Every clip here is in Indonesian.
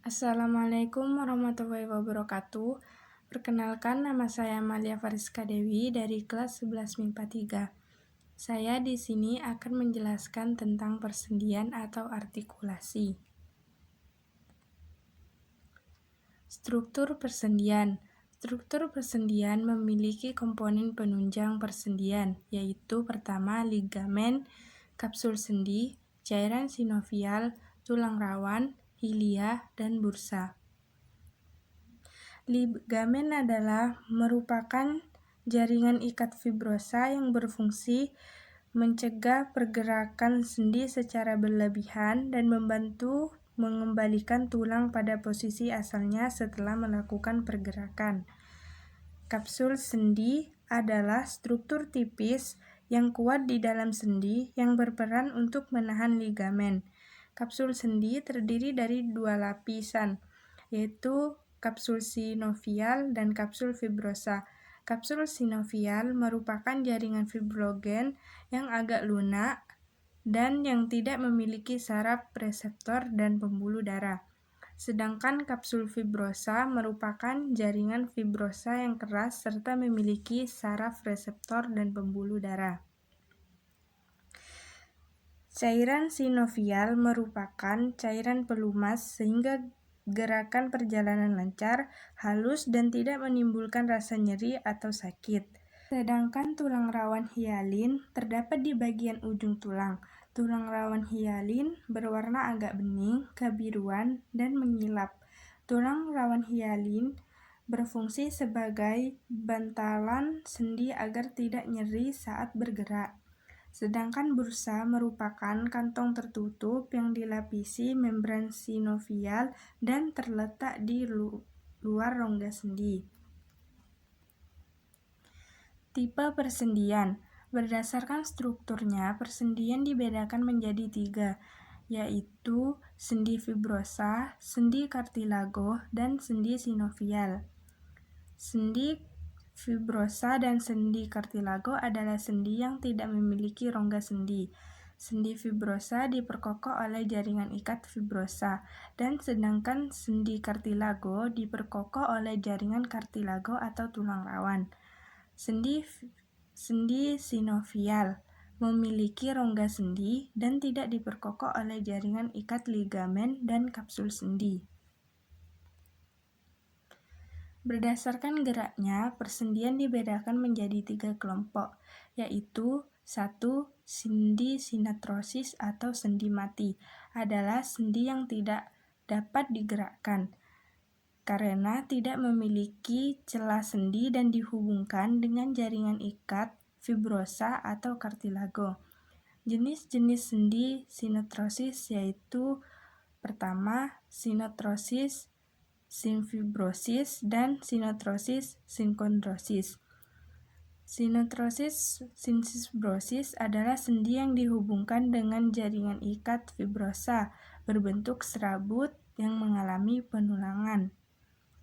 Assalamualaikum warahmatullahi wabarakatuh. Perkenalkan, nama saya Amalia Fariska Dewi dari kelas 11 MIPA 3. Saya di sini akan menjelaskan tentang persendian atau artikulasi. Struktur persendian. Struktur persendian memiliki komponen penunjang persendian, yaitu pertama ligamen, kapsul sendi, cairan sinovial, tulang rawan, hilia, dan bursa. Ligamen adalah merupakan jaringan ikat fibrosa yang berfungsi mencegah pergerakan sendi secara berlebihan dan membantu mengembalikan tulang pada posisi asalnya setelah melakukan pergerakan. Kapsul sendi adalah struktur tipis yang kuat di dalam sendi yang berperan untuk menahan ligamen. Kapsul sendi terdiri dari dua lapisan, yaitu kapsul sinovial dan kapsul fibrosa. Kapsul sinovial merupakan jaringan fibrogen yang agak lunak dan yang tidak memiliki saraf reseptor dan pembuluh darah. Sedangkan kapsul fibrosa merupakan jaringan fibrosa yang keras serta memiliki saraf reseptor dan pembuluh darah. Cairan sinovial merupakan cairan pelumas sehingga gerakan perjalanan lancar, halus, dan tidak menimbulkan rasa nyeri atau sakit. Sedangkan tulang rawan hialin terdapat di bagian ujung tulang. Tulang rawan hialin berwarna agak bening, kebiruan, dan mengilap. Tulang rawan hialin berfungsi sebagai bantalan sendi agar tidak nyeri saat bergerak. Sedangkan bursa merupakan kantong tertutup yang dilapisi membran sinovial dan terletak di luar rongga sendi. Tipe persendian. Berdasarkan strukturnya, persendian dibedakan menjadi 3, yaitu sendi fibrosa, sendi kartilago, dan sendi sinovial. Sendi fibrosa dan sendi kartilago adalah sendi yang tidak memiliki rongga sendi. Sendi fibrosa diperkokoh oleh jaringan ikat fibrosa, dan sedangkan sendi kartilago diperkokoh oleh jaringan kartilago atau tulang rawan. Sendi sinovial memiliki rongga sendi dan tidak diperkokoh oleh jaringan ikat ligamen dan kapsul sendi. Berdasarkan geraknya, persendian dibedakan menjadi 3 kelompok, yaitu 1. Sendi sinetrosis atau sendi mati adalah sendi yang tidak dapat digerakkan karena tidak memiliki celah sendi dan dihubungkan dengan jaringan ikat fibrosa atau kartilago. Jenis-jenis sendi sinetrosis yaitu pertama, sinetrosis sinfibrosis dan sinetrosis sinkondrosis. Sinetrosis sinfibrosis adalah sendi yang dihubungkan dengan jaringan ikat fibrosa berbentuk serabut yang mengalami penulangan.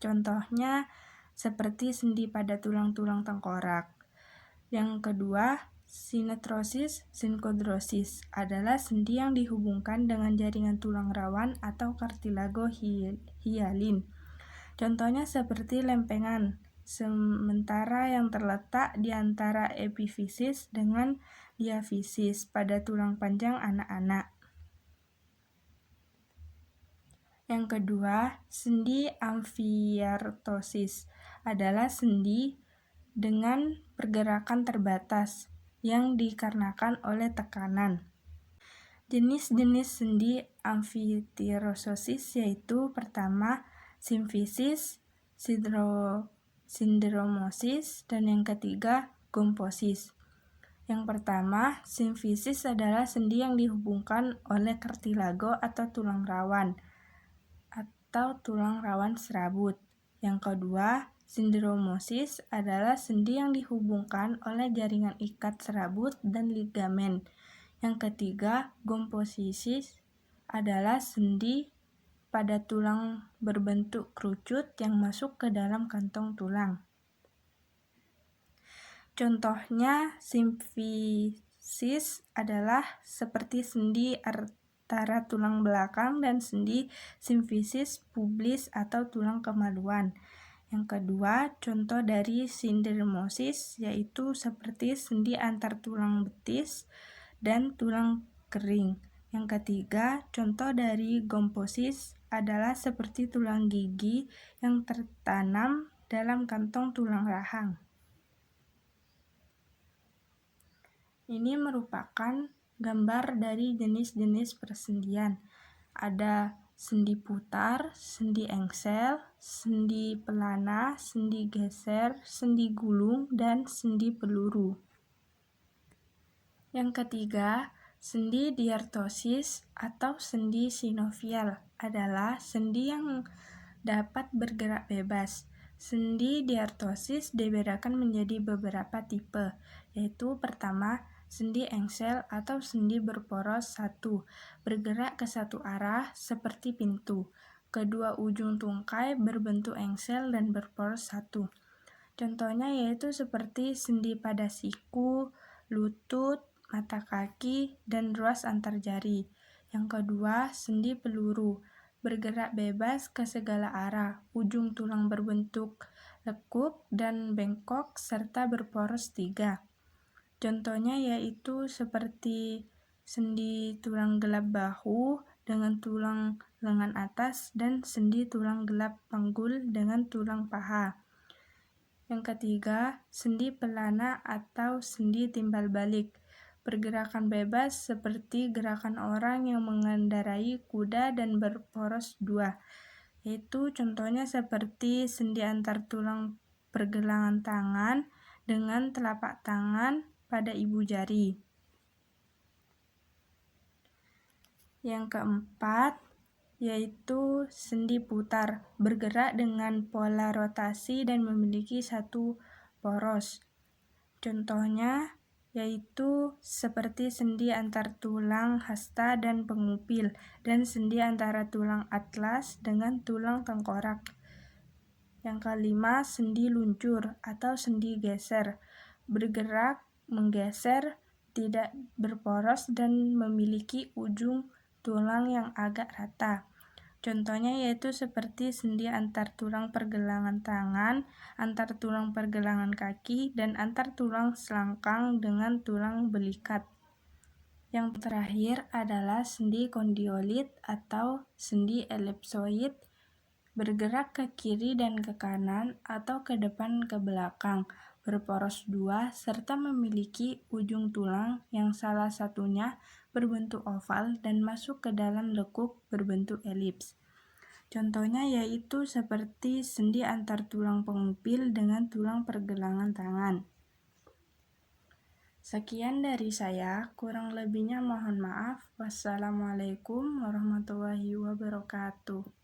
Contohnya seperti sendi pada tulang-tulang tengkorak. Yang kedua, sinetrosis sinkondrosis adalah sendi yang dihubungkan dengan jaringan tulang rawan atau kartilago hialin. Contohnya seperti lempengan sementara yang terletak di antara epifisis dengan diafisis pada tulang panjang anak-anak. Yang kedua, sendi amfiartosis adalah sendi dengan pergerakan terbatas yang dikarenakan oleh tekanan. Jenis-jenis sendi amfiterosis yaitu pertama, simfisis, sindromosis, dan yang ketiga, gomposis. Yang pertama, simfisis adalah sendi yang dihubungkan oleh kartilago atau tulang rawan serabut. Yang kedua, sindromosis adalah sendi yang dihubungkan oleh jaringan ikat serabut dan ligamen. Yang ketiga, gomposisis adalah sendi pada tulang berbentuk kerucut yang masuk ke dalam kantong tulang. Contohnya, simfisis adalah seperti sendi antara tulang belakang dan sendi simfisis pubis atau tulang kemaluan. Yang kedua, contoh dari sindermosis yaitu seperti sendi antar tulang betis dan tulang kering. Yang ketiga, contoh dari gomposis adalah seperti tulang gigi yang tertanam dalam kantong tulang rahang. Ini merupakan gambar dari jenis-jenis persendian. Ada sendi putar, sendi engsel, sendi pelana, sendi geser, sendi gulung, dan sendi peluru. Yang ketiga, sendi diartosis atau sendi sinovial adalah sendi yang dapat bergerak bebas. Sendi diartosis dibedakan menjadi beberapa tipe, yaitu pertama, sendi engsel atau sendi berporos satu, bergerak ke satu arah seperti pintu. Kedua ujung tungkai berbentuk engsel dan berporos satu. Contohnya yaitu seperti sendi pada siku, lutut, mata kaki, dan ruas antar jari. Yang kedua, sendi peluru, bergerak bebas ke segala arah, ujung tulang berbentuk lekuk dan bengkok serta berporos 3. Contohnya yaitu seperti sendi tulang gelap bahu dengan tulang lengan atas dan sendi tulang gelap panggul dengan tulang paha. Yang ketiga, sendi pelana atau sendi timbal balik, pergerakan bebas seperti gerakan orang yang mengendarai kuda dan berporos 2, yaitu contohnya seperti sendi antar tulang pergelangan tangan dengan telapak tangan pada ibu jari. Yang keempat, yaitu sendi putar, bergerak dengan pola rotasi dan memiliki satu poros. Contohnya yaitu seperti sendi antar tulang hasta dan pengupil, dan sendi antara tulang atlas dengan tulang tengkorak. Yang kelima, sendi luncur atau sendi geser, bergerak, menggeser, tidak berporos, dan memiliki ujung tulang yang agak rata. Contohnya yaitu seperti sendi antar tulang pergelangan tangan, antar tulang pergelangan kaki, dan antar tulang selangkang dengan tulang belikat. Yang terakhir adalah sendi kondiolit atau sendi elipsoid, bergerak ke kiri dan ke kanan atau ke depan ke belakang, berporos 2, serta memiliki ujung tulang yang salah satunya berbentuk oval dan masuk ke dalam lekuk berbentuk elips. Contohnya yaitu seperti sendi antar tulang pengupil dengan tulang pergelangan tangan. Sekian dari saya, kurang lebihnya mohon maaf. Wassalamualaikum warahmatullahi wabarakatuh.